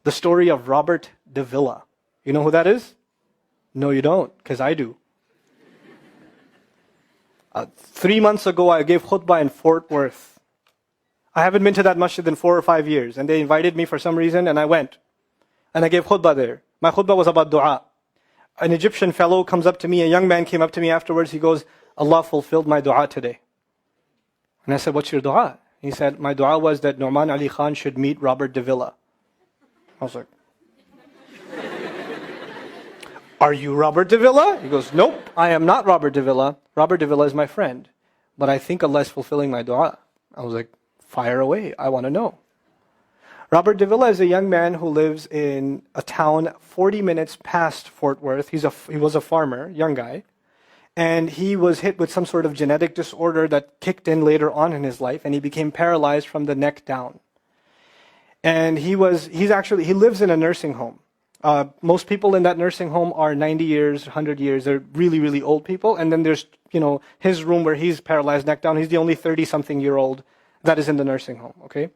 The story of Robert Davilla. You know who that is? No, you don't, because I do. 3 months ago, I gave khutbah in Fort Worth. I haven't been to that masjid in 4 or 5 years, and they invited me for some reason, and I went. And I gave khutbah there. My khutbah was about dua. An Egyptian fellow comes up to me, a young man came up to me afterwards, he goes, Allah fulfilled my dua today. And I said, what's your dua? He said, my dua was that Nouman Ali Khan should meet Robert Davilla. I was like, are you Robert Davilla? He goes, nope, I am not Robert Davilla. Robert Davilla is my friend. But I think Allah is fulfilling my dua. I was like, fire away, I want to know. Robert Davilla is a young man who lives in a town 40 minutes past Fort Worth. He was a farmer, young guy. And he was hit with some sort of genetic disorder that kicked in later on in his life, and he became paralyzed from the neck down. And he lives in a nursing home. Most people in that nursing home are 90 years, 100 years. They're really, really old people. And then there's, his room where he's paralyzed neck down. He's the only 30-something-year-old that is in the nursing home, okay?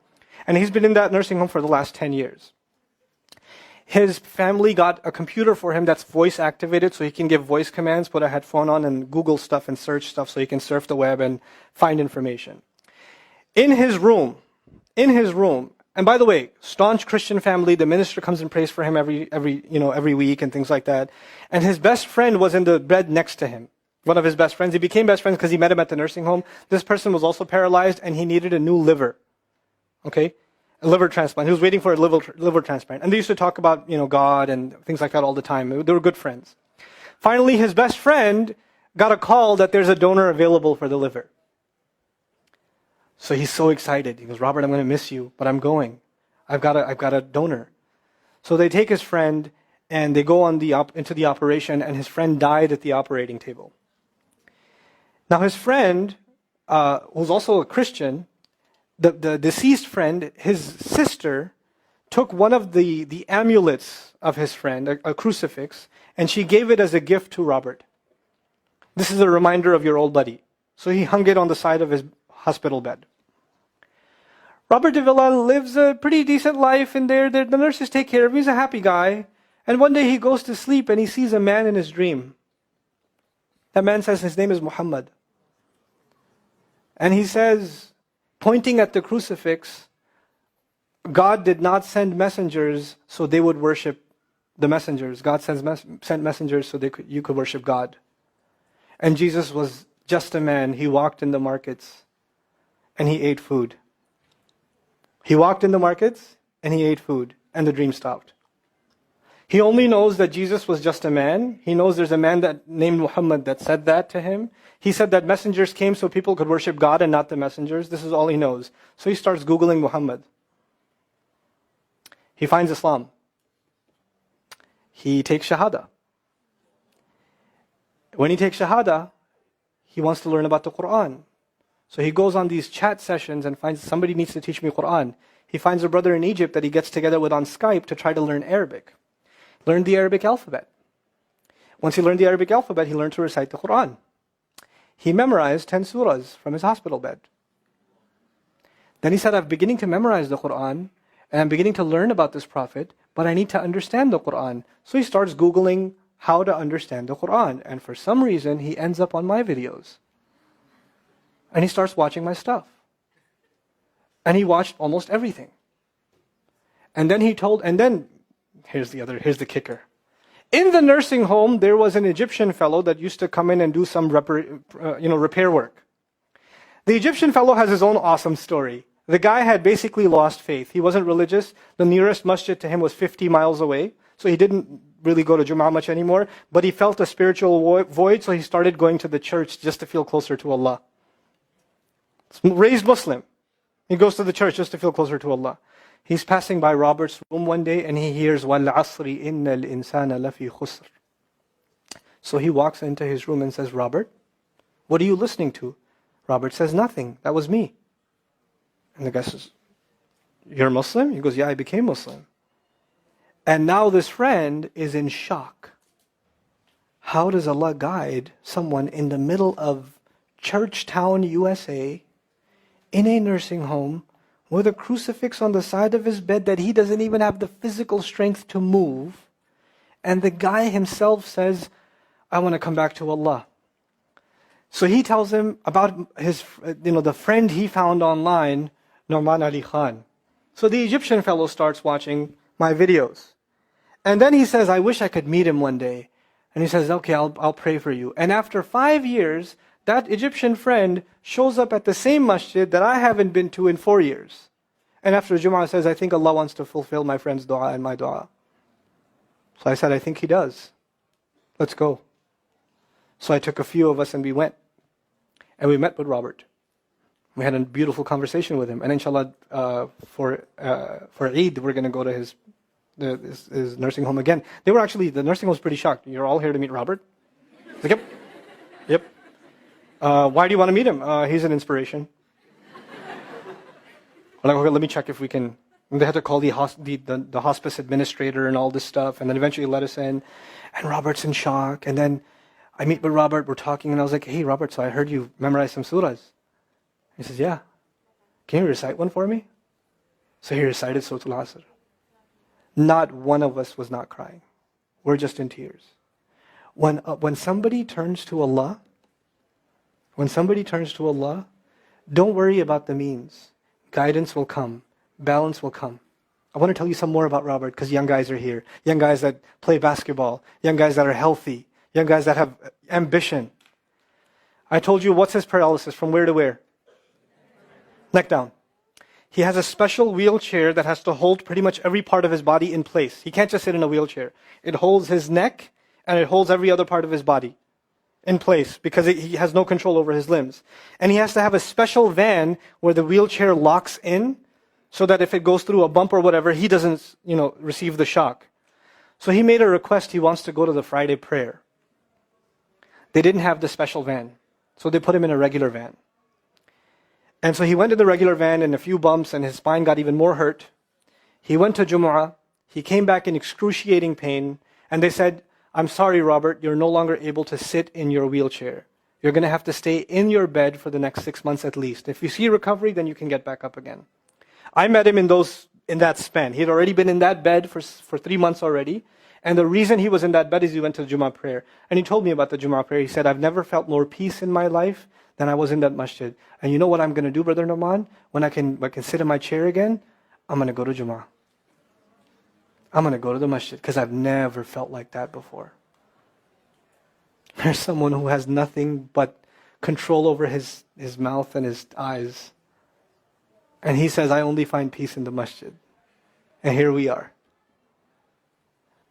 And he's been in that nursing home for the last 10 years. His family got a computer for him that's voice activated, so he can give voice commands, put a headphone on and Google stuff and search stuff so he can surf the web and find information. In his room, and by the way, staunch Christian family, the minister comes and prays for him every week and things like that. And his best friend was in the bed next to him. One of his best friends. He became best friends because he met him at the nursing home. This person was also paralyzed and he needed a new liver. Okay? A liver transplant. He was waiting for a liver transplant. And they used to talk about, God and things like that all the time. They were good friends. Finally, his best friend got a call that there's a donor available for the liver. So he's so excited. He goes, Robert, I'm going to miss you, but I'm going. I've got a donor. So they take his friend and they go into the operation, and his friend died at the operating table. Now his friend, who's also a Christian, the deceased friend, his sister, took one of the amulets of his friend, a crucifix, and she gave it as a gift to Robert. This is a reminder of your old buddy. So he hung it on the side of his hospital bed. Robert Davilla lives a pretty decent life in there. The nurses take care of him. He's a happy guy. And one day he goes to sleep and he sees a man in his dream. That man says his name is Muhammad. And he says, pointing at the crucifix, God did not send messengers so they would worship the messengers. God sent messengers so you could worship God. And Jesus was just a man. He walked in the markets and he ate food. He walked in the markets and he ate food, and the dream stopped. He only knows that Jesus was just a man. He knows there's a man named Muhammad that said that to him. He said that messengers came so people could worship God and not the messengers. This is all he knows. So he starts Googling Muhammad. He finds Islam. He takes Shahada. When he takes Shahada, he wants to learn about the Quran. So he goes on these chat sessions and finds somebody needs to teach me Quran. He finds a brother in Egypt that he gets together with on Skype to try to learn Arabic. Learn the Arabic alphabet. Once he learned the Arabic alphabet, he learned to recite the Quran. He memorized 10 surahs from his hospital bed. Then he said, I'm beginning to memorize the Quran, and I'm beginning to learn about this prophet, but I need to understand the Quran. So he starts Googling how to understand the Quran. And for some reason, he ends up on my videos. And he starts watching my stuff. And he watched almost everything. And then here's the kicker. In the nursing home, there was an Egyptian fellow that used to come in and do some repair work. The Egyptian fellow has his own awesome story. The guy had basically lost faith. He wasn't religious. The nearest masjid to him was 50 miles away. So he didn't really go to Jum'ah much anymore. But he felt a spiritual void, so he started going to the church just to feel closer to Allah. Raised Muslim. He goes to the church just to feel closer to Allah. He's passing by Robert's room one day and he hears, وَالْعَصْرِ إِنَّ الْإِنسَانَ لَفِي خُسْرٍ. So he walks into his room and says, Robert, what are you listening to? Robert says, nothing. That was me. And the guy says, you're Muslim? He goes, yeah, I became Muslim. And now this friend is in shock. How does Allah guide someone in the middle of Churchtown, USA, in a nursing home, with a crucifix on the side of his bed that he doesn't even have the physical strength to move. And the guy himself says, I want to come back to Allah. So he tells him about his, the friend he found online, Nouman Ali Khan. So the Egyptian fellow starts watching my videos. And then he says, I wish I could meet him one day. And he says, okay, I'll pray for you. And after 5 years, that Egyptian friend shows up at the same masjid that I haven't been to in 4 years. And after Jum'ah says, I think Allah wants to fulfill my friend's dua and my dua. So I said, I think He does. Let's go. So I took a few of us and we went. And we met with Robert. We had a beautiful conversation with him. And inshallah, for Eid, we're going to go to his nursing home again. The nursing home was pretty shocked. You're all here to meet Robert? Like, yep. Yep. Why do you want to meet him? He's an inspiration. We're like, okay, let me check if we can. And they had to call the hospice administrator and all this stuff. And then eventually let us in. And Robert's in shock. And then I meet with Robert, we're talking, and I was like, hey, Robert, so I heard you memorize some surahs. He says, yeah. Can you recite one for me? So he recited Surah Al-Asr. Not one of us was not crying. We're just in tears. When somebody turns to Allah, don't worry about the means. Guidance will come. Balance will come. I want to tell you some more about Robert because young guys are here. Young guys that play basketball. Young guys that are healthy. Young guys that have ambition. I told you, what's his paralysis? From where to where? Neck down. He has a special wheelchair that has to hold pretty much every part of his body in place. He can't just sit in a wheelchair. It holds his neck and it holds every other part of his body in place because he has no control over his limbs. And he has to have a special van where the wheelchair locks in so that if it goes through a bump or whatever, he doesn't, receive the shock. So he made a request. He wants to go to the Friday prayer. They didn't have the special van. So they put him in a regular van. And so he went to the regular van and a few bumps and his spine got even more hurt. He went to Jumu'ah. He came back in excruciating pain. And they said, I'm sorry, Robert, you're no longer able to sit in your wheelchair. You're going to have to stay in your bed for the next 6 months at least. If you see recovery, then you can get back up again. I met him in that span. He had already been in that bed for 3 months already. And the reason he was in that bed is he went to the Jummah prayer. And he told me about the Jummah prayer. He said, I've never felt more peace in my life than I was in that masjid. And you know what I'm going to do, Brother Nouman? When I can sit in my chair again, I'm going to go to Jummah. I'm going to go to the masjid because I've never felt like that before. There's someone who has nothing but control over his mouth and his eyes. And he says, I only find peace in the masjid. And here we are.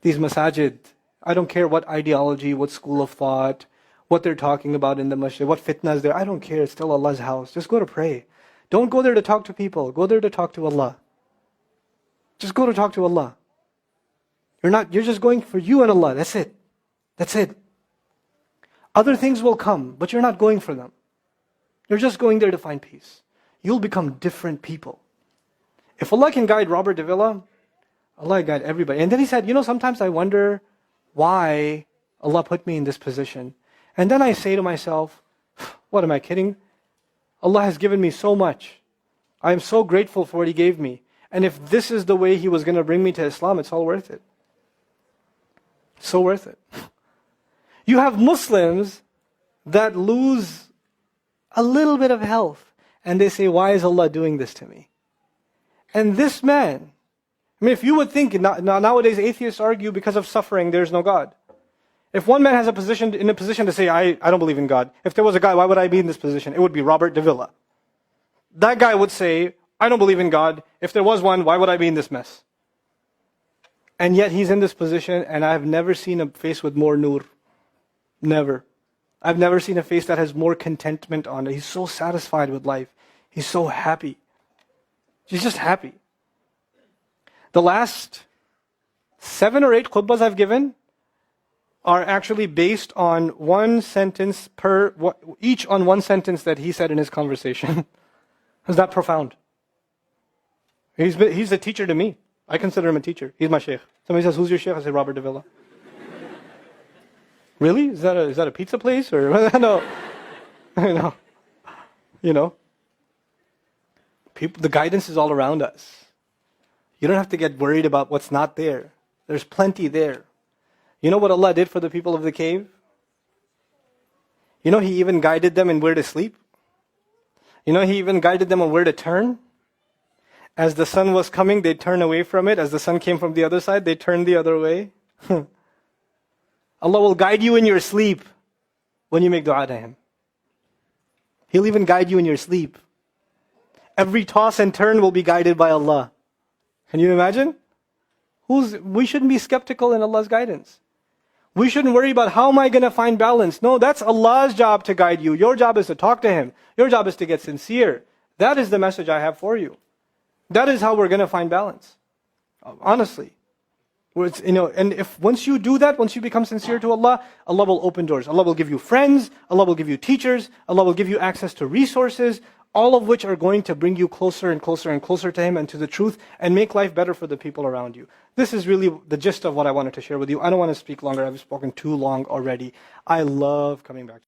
These masajid, I don't care what ideology, what school of thought, what they're talking about in the masjid, what fitna is there. I don't care. It's still Allah's house. Just go to pray. Don't go there to talk to people. Go there to talk to Allah. Just go to talk to Allah. You're just going for you and Allah. That's it. That's it. Other things will come, but you're not going for them. You're just going there to find peace. You'll become different people. If Allah can guide Robert Davilla, Allah guide everybody. And then he said, sometimes I wonder why Allah put me in this position. And then I say to myself, what am I kidding? Allah has given me so much. I am so grateful for what He gave me. And if this is the way He was going to bring me to Islam, it's all worth it. So worth it. You have Muslims that lose a little bit of health. And they say, why is Allah doing this to me? And this man, if you would think, nowadays atheists argue because of suffering, there's no God. If one man has in a position to say, I don't believe in God. If there was a guy, why would I be in this position? It would be Robert Davilla. That guy would say, I don't believe in God. If there was one, why would I be in this mess? And yet he's in this position, and I have never seen a face with more nur. Never. I've never seen a face that has more contentment on it. He's so satisfied with life. He's so happy. He's just happy. The last 7 or 8 khutbahs I've given are actually based on one sentence each on one sentence that he said in his conversation. Is that profound? He's a teacher to me. I consider him a teacher. He's my sheikh. Somebody says, who's your sheikh? I say, Robert Davilla. Really? Is that a pizza place? Or no. The guidance is all around us. You don't have to get worried about what's not there. There's plenty there. You know what Allah did for the people of the cave? You know, He even guided them in where to sleep. You know, He even guided them on where to turn. As the sun was coming, they'd turn away from it. As the sun came from the other side, they'd turn the other way. Allah will guide you in your sleep when you make dua to Him. He'll even guide you in your sleep. Every toss and turn will be guided by Allah. Can you imagine? We shouldn't be skeptical in Allah's guidance. We shouldn't worry about how am I going to find balance. No, that's Allah's job to guide you. Your job is to talk to Him. Your job is to get sincere. That is the message I have for you. That is how we're going to find balance. Honestly. And if once you do that, once you become sincere to Allah, Allah will open doors. Allah will give you friends. Allah will give you teachers. Allah will give you access to resources, all of which are going to bring you closer and closer and closer to Him and to the truth and make life better for the people around you. This is really the gist of what I wanted to share with you. I don't want to speak longer. I've spoken too long already. I love coming back to